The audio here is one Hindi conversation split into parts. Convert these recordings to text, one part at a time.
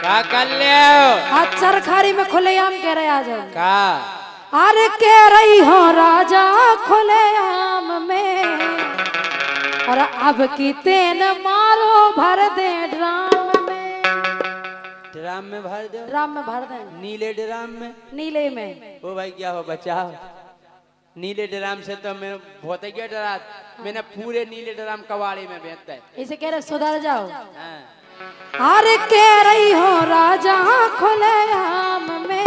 का कर लियो आज चरखारी में खुलेआम कह रहे आज हम। का अरे कह रही हो राजा खुलेआम में और अब की तेन मारो भर दे ड्राम में। ड्राम में भर दो। ड्राम में भर दे। नीले ड्राम में। नीले में। ओ भाई क्या हो बचाओ। नीले ड्राम से तो मैं बहुत ही क्या डरा। मैंने पूरे नीले ड्राम कबाड़े में बेचता है। इसे कह रहे सुधर जाओ। हाँ। अरे कह रही हो राजा खुलेआम में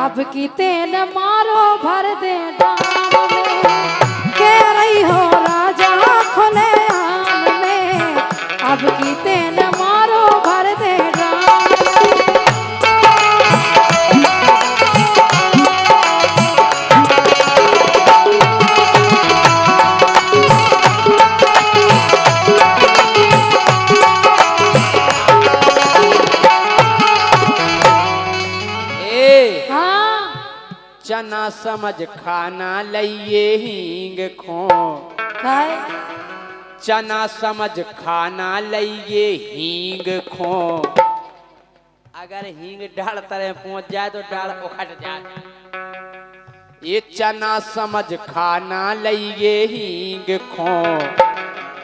अब की तेन मारो भर दे ड्राम में। कह रही हो राजा खुलेआम में अब की तेन मारो भर दे ड्राम में। चना समझ खाना लइए हींग खो। काय? चना समझ खाना लइए हींग खो। अगर हींग डाल तरह पहुंच जाए तो डाल उखड़ जाए। ये चना समझ खाना लइए हींग खो।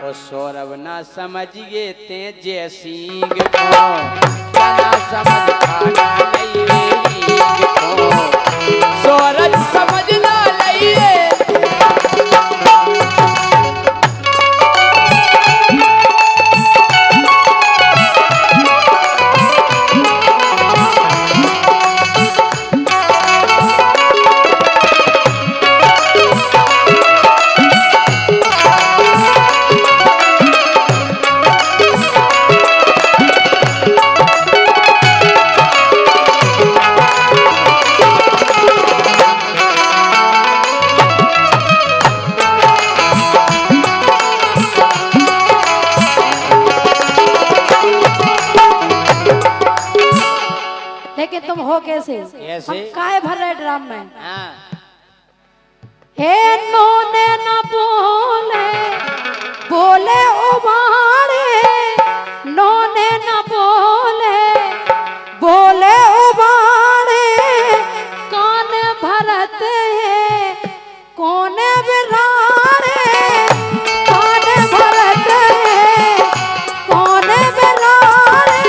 ओ सौरभ ना समझिए ते जैसींग खो। चना समझ खाना लइए हींग खो। सौरभ समझना लइए। लेकिन तुम हो कैसे? हम काहे भर रहे ड्राम में? हे नोने न बोले बोले उबारे। नोने न बोले बोले उबारे। कान भरत है कौन बिरारे। कान भरत है कौन बिरारे।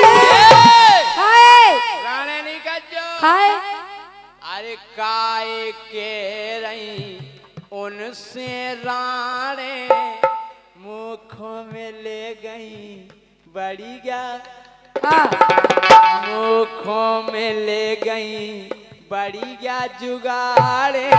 हाय अरे काय के रही उनसे राणे मुखों में ले गई बड़ी गा। मुखों में ले गई बड़ी गा जुगाड़े।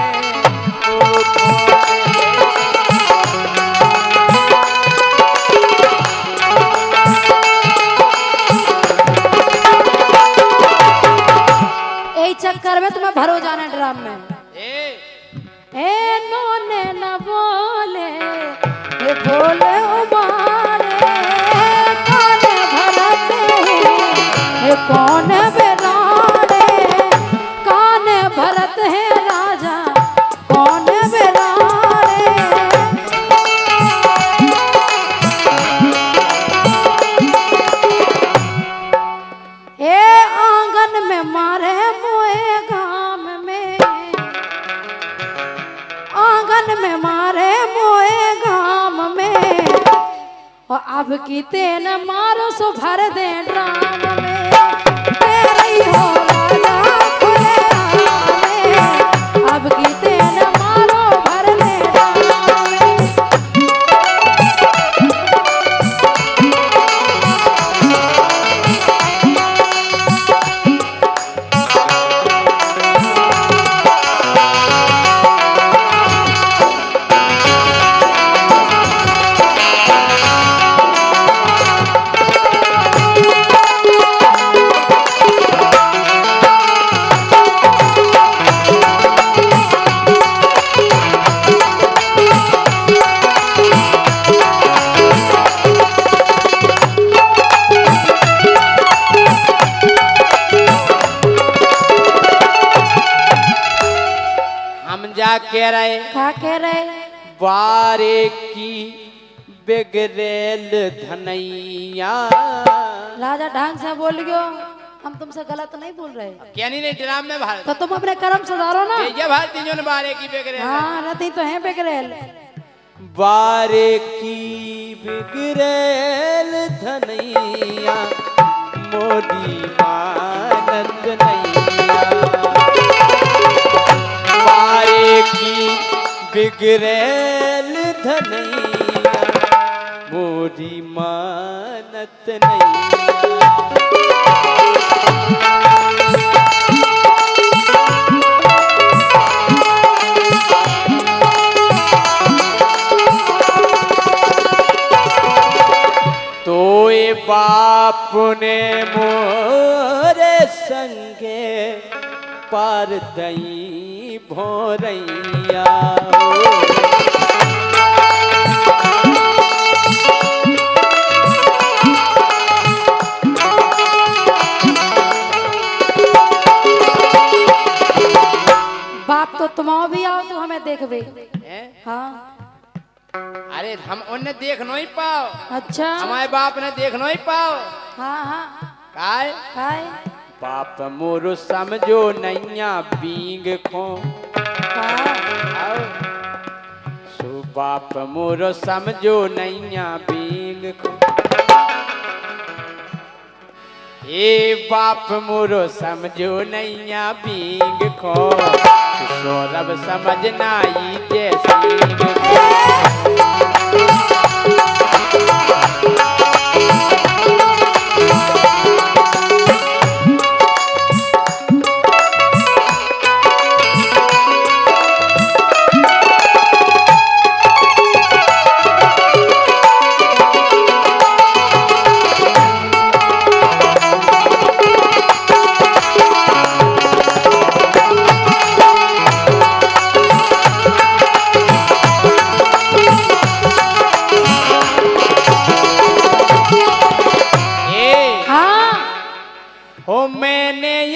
चक्कर में तुम्हें भरो जाना ड्राम में। ए नोने न बोले बोले उबारे। कान भरत है कौन बिरारे। कान भरत है राजा कौन बिरारे। ए आंगन में मारे में मारे मोए गाम में। और अब की तेन मारो सो भर दे ड्राम में। तेरी हो राजा खुलेआम में अब की तेन मारो भर दे ड्राम में। कह रहे क्या कह रहे? बारे की बिगड़ेल धनैया। राजा ढंग से बोल गयो। हम तुमसे गलत नहीं बोल रहे। क्या नहीं ड्राम में भार तो तुम अपने कर्म सुधारो ना। ये भार तीनों बारे की बेगरे हाँ रती तो है बेगरेल। बारे की बिगड़ेल धनैया मोदी मानत नैया। बारे की बिगड़ेल धनैया मोदी मानत नैया। तोए बाप ने मोरे संगे पार दई भोरैया। बाप तो तुम भी आओ तो हमें देखबे। हाँ अरे हम उन्हें देख नहीं पाओ। अच्छा हमारे बाप ने देख नहीं पाओ। हाँ हाँ काय काय बाप मोरो समझो नैया बींग खो। हाँ सो बाप मोरो समझो नैया बींग खो। ए बाप मोरो समझो नैया बींग खो। सौरभ समझना ही जैसी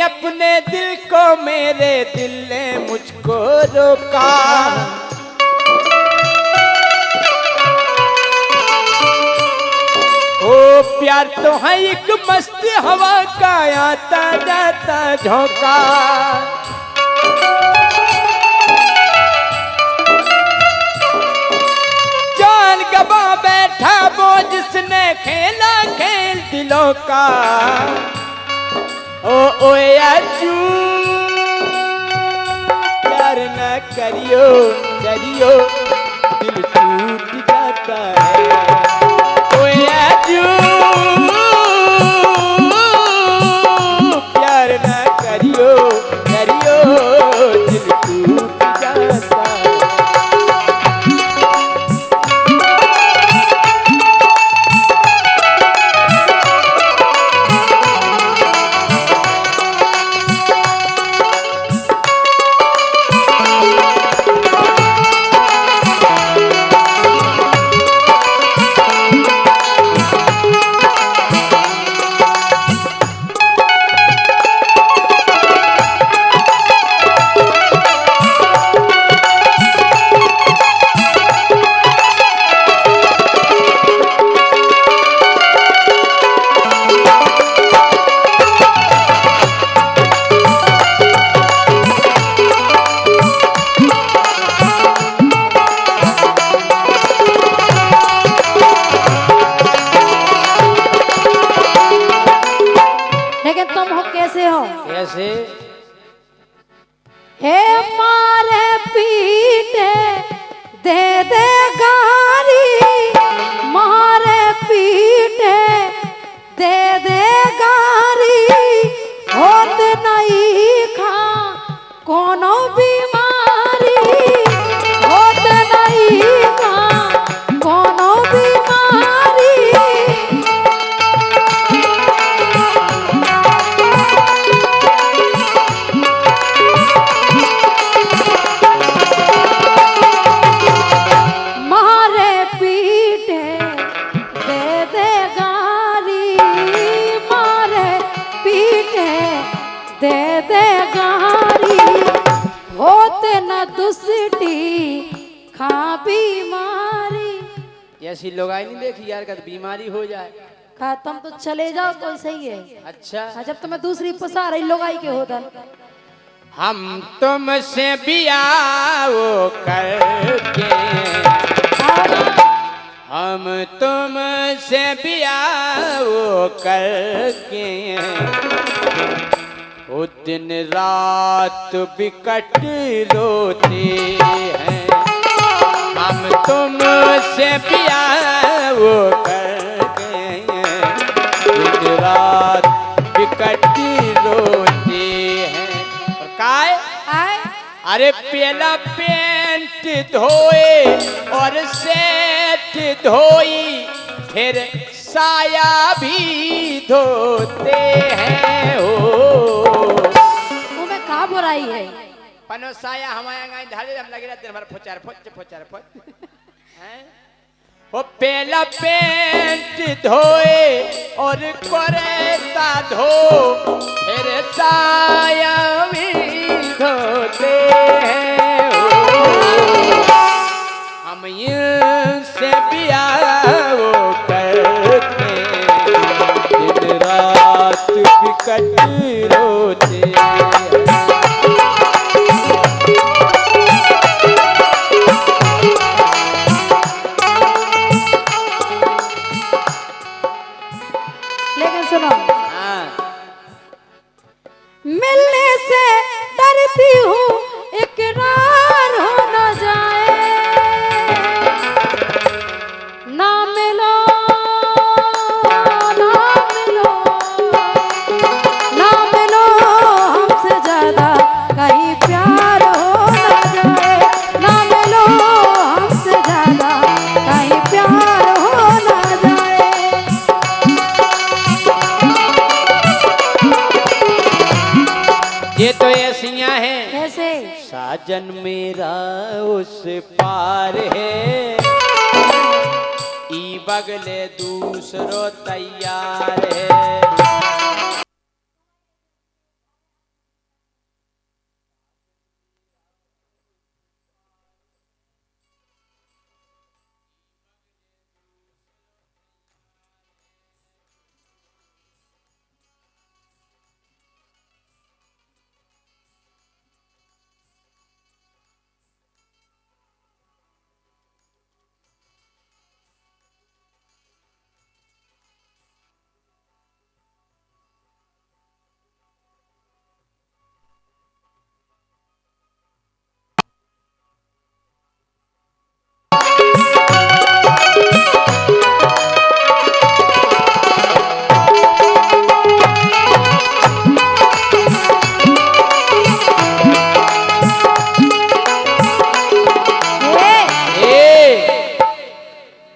अपने दिल को मेरे दिल ने मुझको रोका। ओ प्यार तो है एक मस्त हवा का आता जाता झोंका। जान गवा बैठा वो जिसने खेला खेल दिलों का। ओ आजू प्यार न करियो करियो दिल टूट जाता है। ओ आजू प्यार न करियो करियो दिल टूट जाता है। कैसे हे मारे पीटे दे दे गारी। मारे पीटे दे दे गारी। होत नहीं खा कोनो बीमारी। होत नहीं खा कोनो बीमारी। दे दे गारी होते न दुष्टी खा बीमारी। ऐसी लोग आई नहीं देखी यार, कद बीमारी हो जाए हाँ तुम तो चले जाओ तो सही है। अच्छा हाँ, जब तुम्हें दूसरी पसा रही लोग आई के होदन। हम तुमसे बियाह करके, हम तुमसे बियाह करके वो दिन रात बिकट रोते हैं। हम तुमसे बियाह करके दिन रात बिकट रोते हैं। और काय अरे पहला पेंट धोए और सेठ धोई, फिर साया भी धोते हैं। हो तुम्हें का बुराई है? पनो साया हमारे गाय ढाले हम लगे रहते हैं फोचार फोच हैं। वो पहला पेंट धोए और कोरेता धो, फिर साया भी धोते हैं। हम इनसे बियाह करके दिन रात बिकट रोते हैं। लेकिन सुनो, हाँ मिलने से डरती हूँ इकरार हो न जाए, ना मिलो ना मिलो ना मिलो हमसे ज्यादा कहीं प्यार हो न जाए, ना मिलो हमसे ज्यादा कहीं प्यार हो न जाए। ये तो ऐसियां हैं। कैसे? साजन मेरा उस पार है, ई बगले दूसरो तैयार है।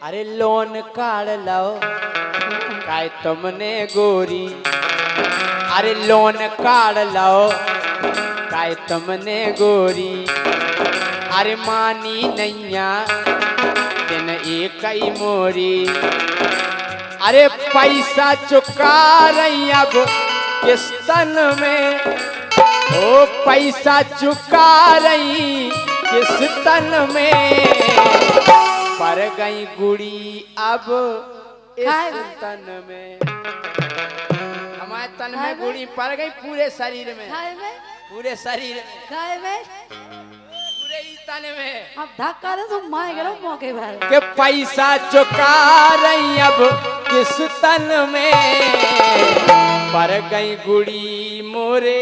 अरे लोन काढ़ लाओ काय तुमने गोरी, अरे लोन काढ़ लाओ काय तुमने गोरी। अरे मानी नैया दिन एक ही मोरी, अरे पैसा चुका रही अब किस्तन में, ओ पैसा चुका रही किस्तन में। पर गई गुड़ी अब इस तन में, हमारे तन में गुड़ी पड़ गई पूरे शरीर में, पूरे शरीर में, पूरे ही तन में। अब धक्का दे तो मार गया मौके पर के पैसा चुका रही अब किस तन में, पर गई गुड़ी मोरे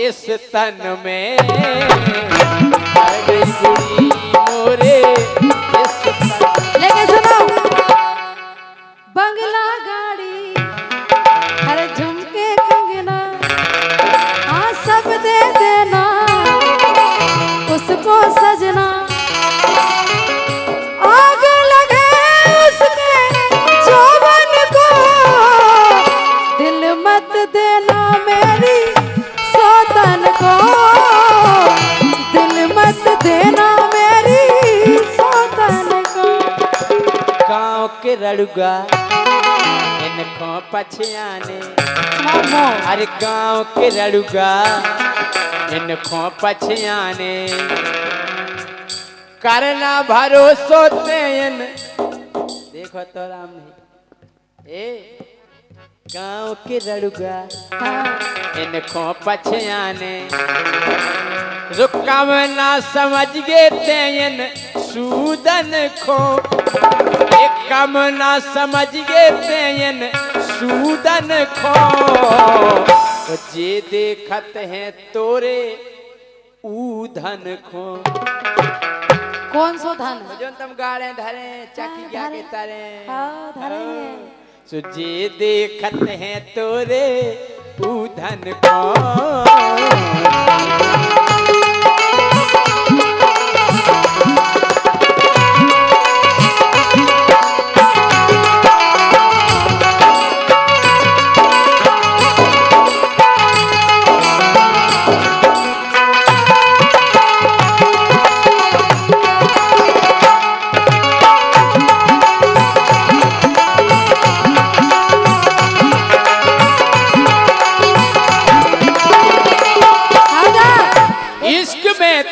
इस तन में, पर गई गुड़ी मोरे इस तन में। लेकिन सुनो, बंगला गाड़ी हर झुमके कंगना हाँ सब दे देना उसको सजना, आग लगे उसके जौवन को, दिल मत देना मेरी सौतन को, दिल मत देना मेरी सौतन को। गाँव के रड़ुगा इनको पछियाने, अरे गाँव के रड़ुगा इनको पछियाने, करना भरोसो तेन देखो तो राम नहीं ए गाँव के रड़ुआ हाँ, इनको पछयाने रुकम ना समझ गे तेन सूदन को एक कम ना समझ गे तेन सूदन को जे देखत हैं तोरे ऊधन को कौन सो धन? जो तुम गाड़े धरे चकी क्या के तारे हाँ, धरे हैं। सो जे देखत हैं तोरे ऊधन को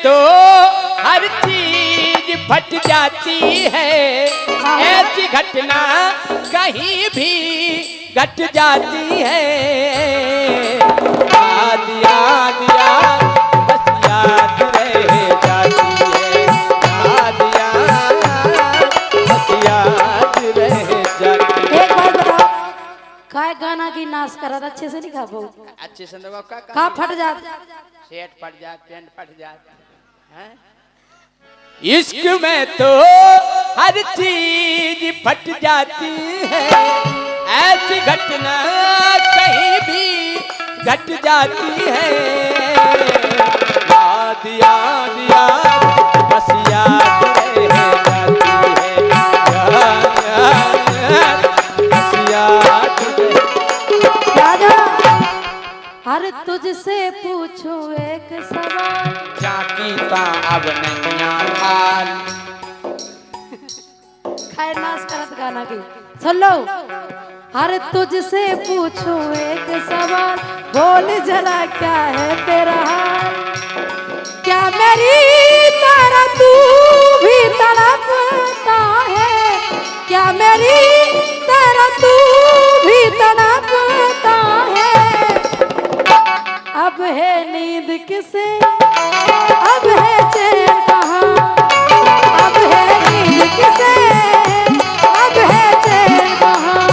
तो हर चीज फट जाती है ऐसी घटना कहीं भी घट जाती है याद याद याद बस याद रह जाती है याद याद बस याद रह जाती है। एक बात बताओ, काय गाना की नाच करत अच्छे से नहीं खा पाऊ? अच्छे से दबाओ का फट जात? शर्ट फट जात पैंट फट जात हैं? इश्क में तो हर चीज फट जाती है ऐसी घटना कहीं भी घट जाती है याद याद याद बस याद रह जाती है याद याद बस याद राजा, अरे तुझसे पूछूं एक सवाल, जाकी ता अब नहीं हाल खैर नाच करत गाना की सुन लो। अरे तुझसे पूछूं एक सवाल, बोल जरा क्या है तेरा हाल? क्या मेरी तरह तू भी तड़पता है? क्या मेरी तरह तू भी तड़पता है? अब है नींद किसे, अब है चैन कहाँ? अब है नींद किसे, अब है चैन कहाँ?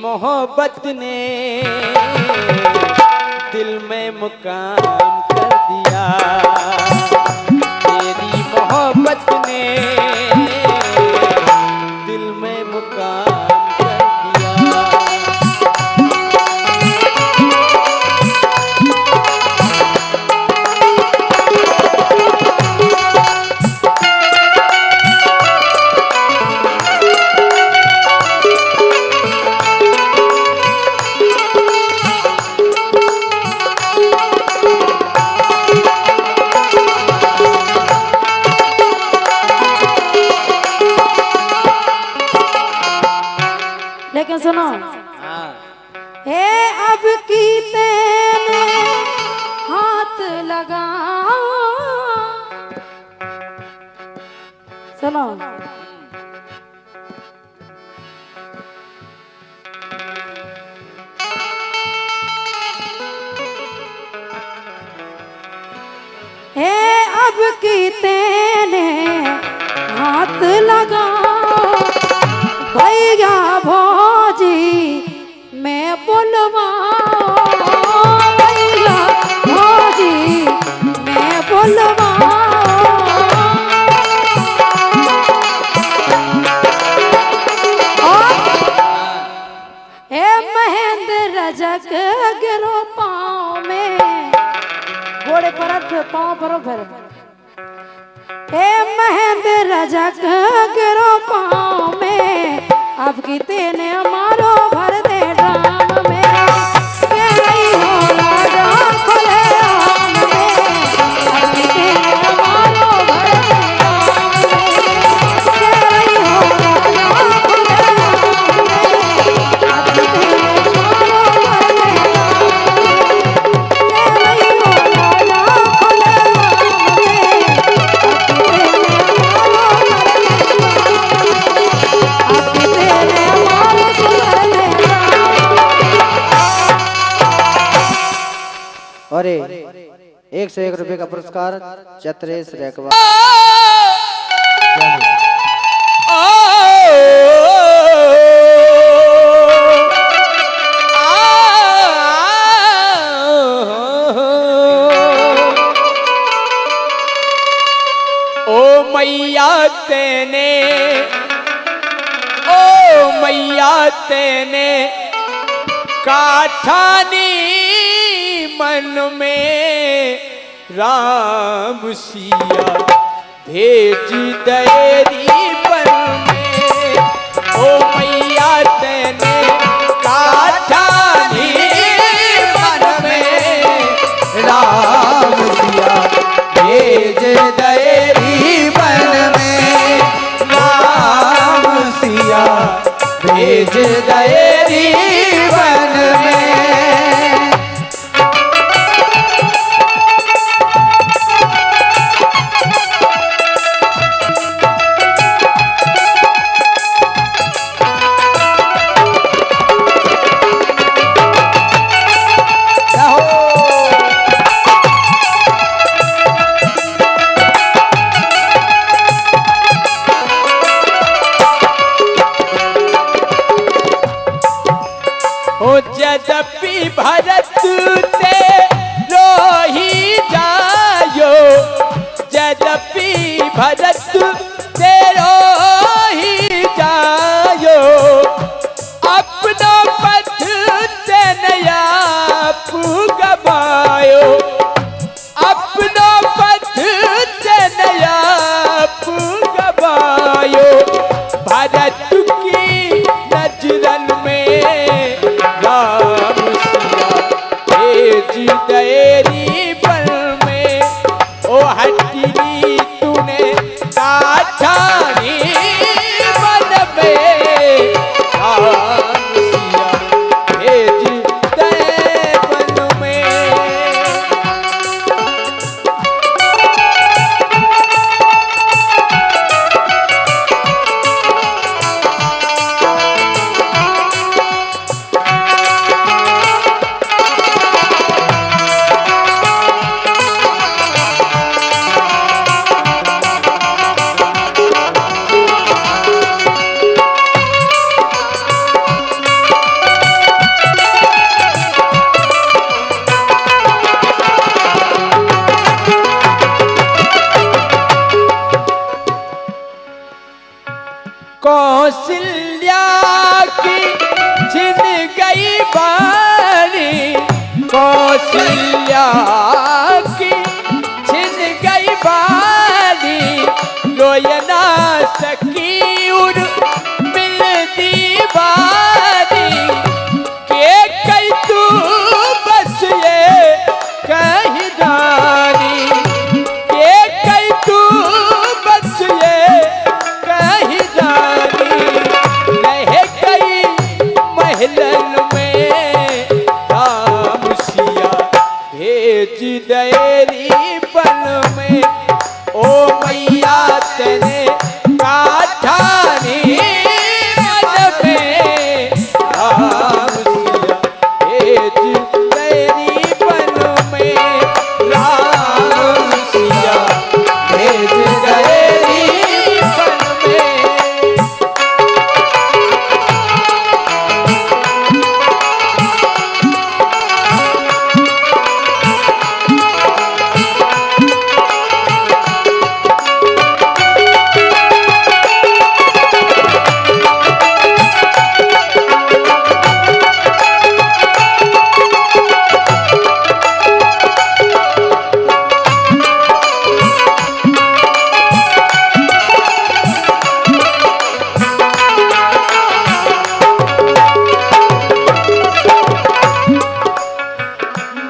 मोहब्बत ने दिल में मुकाम कर दिया तेरी मोहब्बत ने दिल में मुकाम कर दिया लेकिन सुनो, हाँ हे अब की तेने हाथ लगाओ, सुनो, हे अब की तेने हाथ लगाओ, भैया भौजी मैं बुलवाऊं, भैया भौजी मैं बुलवाऊं। हे महेंद्र रजक गिरो पाँव में, घोड़े पर पाँव पर फिर। हे महेंद्र रजक गिरो पाँव में, अब की तेने मारो भर दे ड्राम में, कह रही हो राजा खुले आम में, अब की 101 रुपए का पुरस्कार चतरेश रेकवा। ओ मैया तेने, ओ मैया तेने काठानी मन में राम सिया भेज दयरी पर में। ओ मैया तेने काठानी मन में राम सिया भेज दयरी बन में। राम सिया भेज दयरी बन में। यद्यपि भरत ते रोही जायो, यद्यपि भरत ते रोही जायो, अपना पथ ते नया गवायो, अपना पथ ते नया गवायो। भरत की नजरन में राम सिया भेज दयरी बन में। ओ हटली तूने काठानी मन में। राम सिया भेज दयरी बन में। कौशल्या की छिन गई बारी, कौशल्या की छिन गई बारी। रोय ना सकी उड़ मिलती बारी, के कई तू बस ये कही जानी, के कई तू बस ये कही जानी। रह गई महलन में राम सिया भेज दयरी बन में। ओ मैया तेने काठानी मन में। राम सिया भेज दयरी बन में। राम सिया भेज दयरी बन में।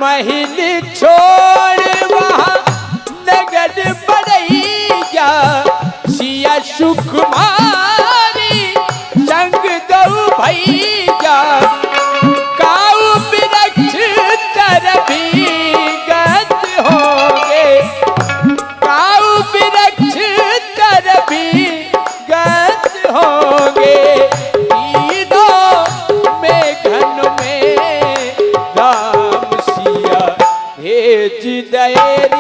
महिल छोड़ वहाँ नगद बड़ैया, सिया सुकुमारी संग दऊ भैया। काऊ वृक्ष तर भीगत होंगे, काऊ वृक्ष तर भीगत होंगे। तीनों में घन में राम सिया भेज दयरी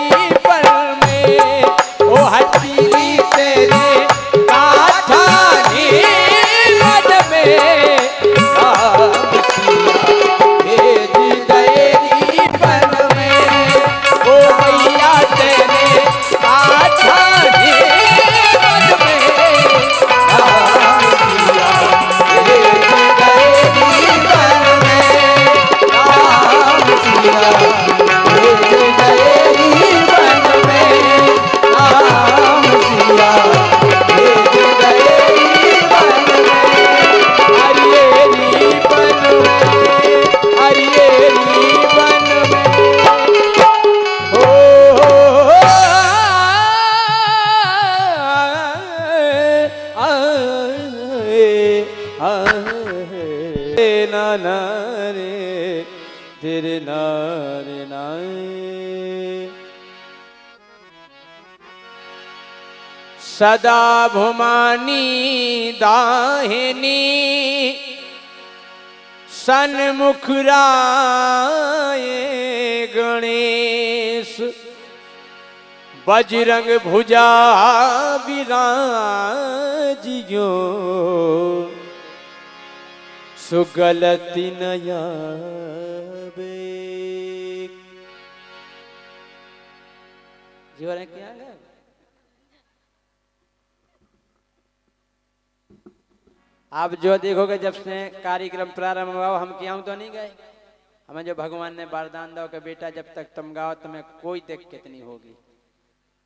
नारे तेरे नारे नारे सदा भुमानी दाहिनी सन्मुख राये गणेश बजरंग भुजा विराजियो सुगलति नयाबे जीवन क्या है। आप जो देखोगे जब से कार्यक्रम प्रारंभ हुआ हम क्यों तो नहीं गए। हमें जो भगवान ने वरदान दो कि बेटा जब तक तुम गाओ तुम्हें कोई दिक्कत नहीं होगी।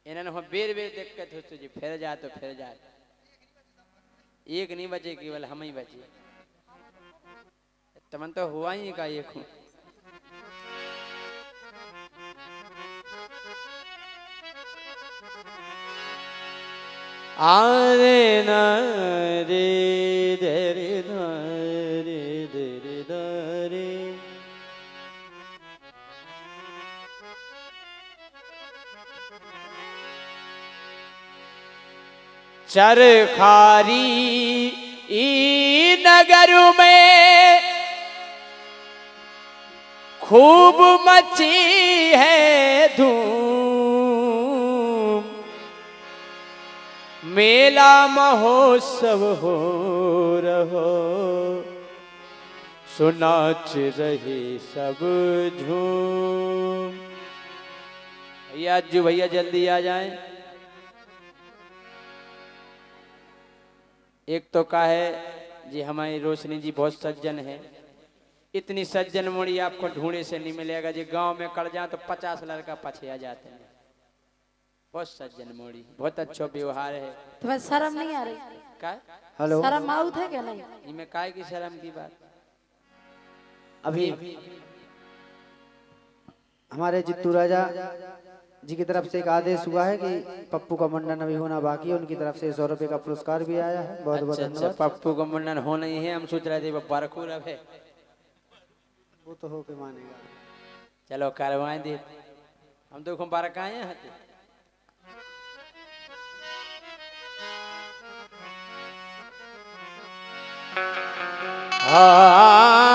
इन्होंने बेर बेर दिक्कत हो तुझे फिर जा तो फिर जा एक नहीं बचे केवल हम ही बचे। तमन तो हुआ ही का एक हूँ। आरे नारे दरे नारे दरे नारे चरखारी ई नगर में खूब मची है धूम मेला महोत्सव हो रहो सुनाच रहे सब झूम। भैया अज्जू भैया जल्दी आ जाएं। एक तो का है जी हमारी रोशनी जी बहुत सज्जन है। इतनी सज्जन मोड़ी आपको ढूंढे से नहीं मिलेगा जी। गांव में कड़ जाए तो 50 लड़का पछे आ जाते हैं। बहुत सज्जन मोड़ी बहुत अच्छा व्यवहार है। तुम्हें शर्म नहीं आ रही? का हेलो शर्म आउत है क्या नहीं? इनमें काय की शर्म की बात। अभी हमारे जित्तू राजा जी की तरफ से एक आदेश हुआ है कि पप्पू का मुंडन अभी होना बाकी है। उनकी तरफ से 100 रुपए का पुरस्कार भी आया है। बहुत बहुत अच्छा धन्यवाद। पप्पू का मुंडन होना ही है। हम सोच रहे थे बरखूर अब है। वो तो होके मानेगा। चलो करवाएं दे। हम तो बारक आए हैं। हाँ